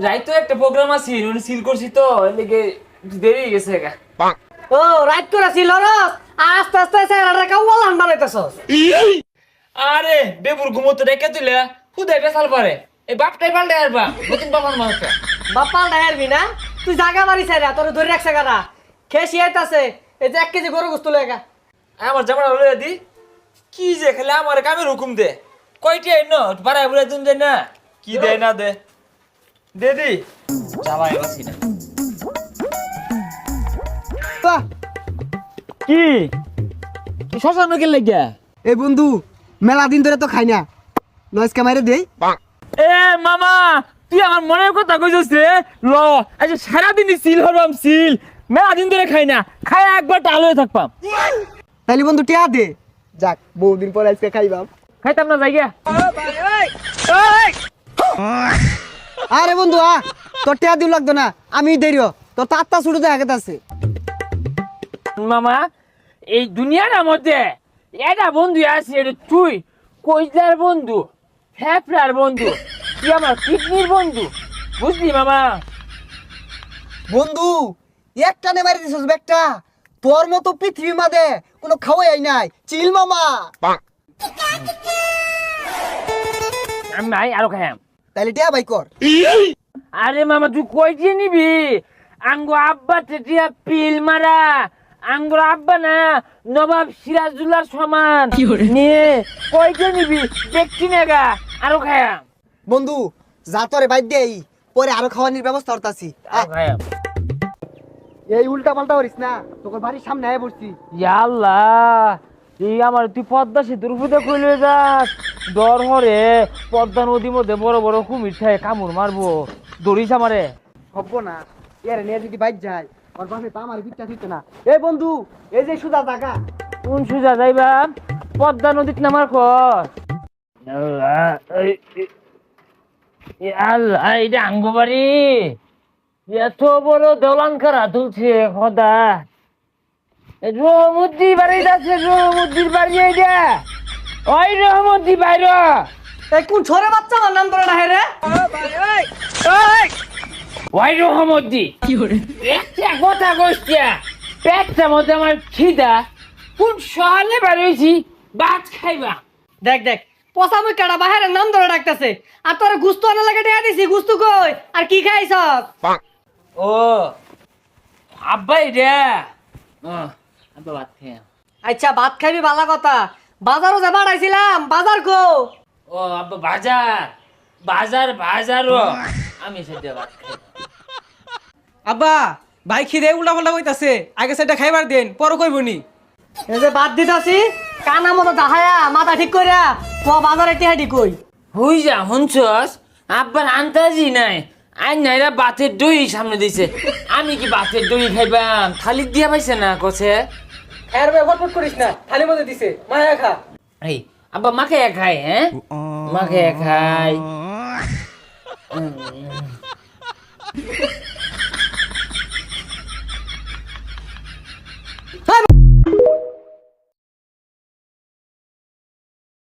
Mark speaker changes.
Speaker 1: রাইতো একটা প্রোগ্রাম আছে সিল করছি তো এদিকে দেরি হয়ে গেছে গা।
Speaker 2: ও রাইট করে ছিল রস আস্তে আস্তে স্যার কাওয়ালান বানাইতেছস।
Speaker 1: আরে বেবুর ঘুমোতে রেখে তুলে খুদাই বেসাল পারে এই বাপটাই পাল্টে আসবা নতুন বাবার মাথা।
Speaker 2: বাপ্পা ডায়ারবি না তুই জাগা বাড়ি ছাইরা তোর ধরে রাখছে কারা খেয়ে আইতাছে এই যে 1 কেজি গরু গোস্ত লইগা
Speaker 1: আমার জামাটা লইয়া দি কি যে খেলে আমার কামের হুকুম দে কয়টি আইন বাড়াই বুড়াই তুমি যাই না কি দেয় না দে দে দি যাবাই বাসি না কি কি শ্মশান কে লাগিয়া
Speaker 3: এ বন্ধু মেলা দিন ধরে তো খাই না নয়েস ক্যামেরা দেই।
Speaker 1: এ মামা তুই আমার মনের কথা কইছস রে ল আচ্ছা সারাদিন সিল হরবাম সিল মেলা দিন ধরে খাই না খাই একবার টাল হয়ে থাকবাম
Speaker 3: তাইলে বন্ধু টিয়া দে যাক বহুদিন পর আজকে খাইবাম।
Speaker 1: খাইতাম না যাইগা
Speaker 3: আরে বন্ধু তোর টিয়া দিও লাগতো না আমি দেরিও তোর তাত্তা ছুটে দেখা আছে।
Speaker 1: মামা এই দুনিয়ার মধ্যে এটা বন্ধু আছে এটা তুই কইজার বন্ধু ফেফড়ার বন্ধু তুই আমার কিডনির বন্ধু বুঝলি মামা।
Speaker 3: বন্ধু একটা নে মারি দিছস একটা তোর মতো পৃথিবী মাঝে কোনো খাওয়াই নাই চিল মামা।
Speaker 1: আমি নাই আরো খাই
Speaker 3: তাইলে টিয়া ভাই কর।
Speaker 1: আরে মামা তুই কইছে নিবি আঙ্গো আব্বা টেটিয়া পিল মারা আঙ্গুর আব্বা না নবাব সিরাজুল্লাহর সমান নিয়ে কইছে নিবি দেখছি না গা আরো খায়াম
Speaker 3: বন্ধু যা তোরে বাইর দেই পরে আরো খাওয়ানোর ব্যবস্থা করতাছি।
Speaker 1: আরো খায়াম
Speaker 3: এই উল্টা পাল্টা করিস না তোর বাড়ির সামনে আয় পড়ছি।
Speaker 1: আল্লাহ এই আমার তুই পদ্মা সেতুর উপরে কইলে যাস ডর হরে পদ্মা নদীর মধ্যে বড় বড় কুমির থাকে কামড় মারবো দৌড়িস আমারে
Speaker 3: হব না এর নিয়ে যদি বাইক যায় ওর বাসে তো আমার বিচ্ছা দিত না। এই বন্ধু এই যে সুদা টাকা
Speaker 1: কোন সুজা যাইবা পদ্মা নদীত নামার কর আল্লাহ এটা আঙ্গবাড়ি এত বড় দলান কারা তুলছে খোদা রহমদ্দি বাড়ি যাচ্ছে রহমদ্দির বাড়ি এইটা ওই রহমদ্দি বাইর
Speaker 2: এই কোন ছোরে বাচ্চা আমার নাম ধরে না হে রে
Speaker 1: ওই রহমদ্দি একটা কথা কইছিয়া পেটটা মধ্যে আমার খিদা কোন সকালে বাড়িয়েছি ভাত খাইবা
Speaker 2: দেখ দেখ পচা মুই কাটা বাহিরের নাম ধরে ডাকতেছে আর তোর গুস্ত আনা লাগে দেয়া দিছি গুস্ত কই আর কি খাইছস
Speaker 1: ও আব্বাই রে আব্বা ভাত খাই
Speaker 2: আচ্ছা ভাত খাইবি ভালো কথা বাজারও যে বাড়াইছিলাম বাজার কো
Speaker 1: ও আব্বা বাজার বাজার বাজারও আমি সেটা ভাত খাই
Speaker 4: আব্বা ভাই খিদে উল্টা পাল্টা কইতাছে আগে সেটা খাইবার দেন পরে কইবনি।
Speaker 2: এই যে ভাত দিতাছি কানা মতো দাহায়া মাথা ঠিক কইরা ও বাজারে টিহাডি কই
Speaker 1: হই যা হুনছস আব্বার আন্তাজি নাই আইন নাইরা বাতের দই সামনে দিছে আমি কি বাতের দই খাইবাম থালি দিয়া পাইছে না কছে
Speaker 4: এর ব্যবহার করিস না থালি মধ্যে দিছে মায়া খা।
Speaker 1: এই আব্বা মাকে খাই হ্যাঁ মাকে খাই